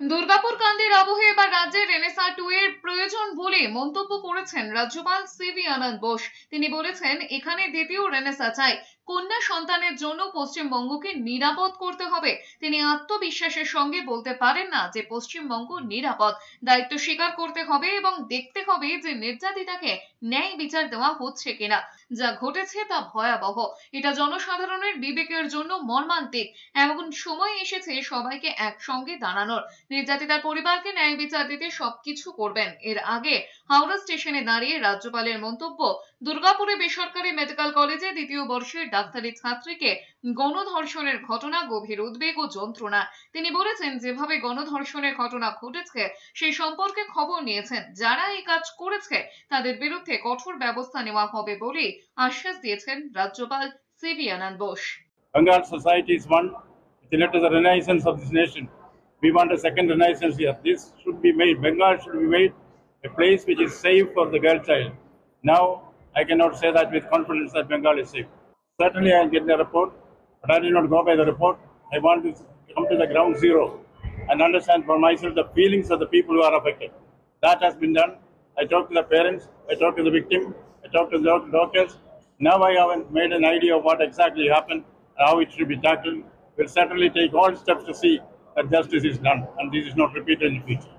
দুর্গাপুর কাণ্ডের আবহে এবার রাজ্যে রেনেসাঁ 2 এর প্রয়োজন বলে মন্তব্য করেছেন রাজ্যপাল সিভি আনন্দ বোস। তিনি বলেছেন, এখানে দ্বিতীয় রেনেসাঁ চাই। কন্যা সন্তানের জন্য পশ্চিমবঙ্গকে নিরাপদ করতে হবে। তিনি আত্মবিশ্বাসের সঙ্গে বলতে পারেন না যে পশ্চিমবঙ্গ নিরাপদ। দায়িত্ব স্বীকার করতে হবে এবং দেখতে হবে যে নির্যাতিতাকে ন্যায় বিচার দেওয়া হচ্ছে কিনা। যা ঘটেছে তা ভয়াবহ। এটা জনসাধারণের বিবেকের জন্য মর্মান্তিক। এমন সময় এসেছে সবাইকে একসঙ্গে দাঁড়ানোর। নির্যাতিতার পরিবারকে ন্যায় বিচার দিতে সবকিছু করবেন। এর আগে হাওড়া স্টেশনে দাঁড়িয়ে রাজ্যপালের মন্তব্য, দুর্গাপুরে বেসরকারি মেডিকেল কলেজে দ্বিতীয় বর্ষের ডাক্তারি ছাত্রীকে গণধর্ষণের ঘটনা গভীর উদ্বেগ ও যন্ত্রণা। তিনি বলেছেন, যেভাবে গণধর্ষণের ঘটনা ঘটেছে সেই সম্পর্কে খবর নিয়েছেন। যারা এই কাজ করেছে তাদের বিরুদ্ধে কঠোর ব্যবস্থা নেওয়া হবে বলে আশ্বাস দিয়েছেন রাজ্যপাল C V Ananda Bose. Bengal society is one. It led to the renaissance of this nation. We want a second renaissance here. This should be made. Bengal should be made a place which is safe for the girl child. Now, I cannot say that with confidence that Bengal is safe. Certainly, I'll get the report, but I did not go by the report. I want to come to the ground zero and understand for myself the feelings of the people who are affected. That has been done. I talked to the parents, I talked to the victim, I talked to the doctors. Now I haven't made an idea of what exactly happened, how it should be tackled. We'll certainly take all steps to see that justice is done and this is not repeated in the future.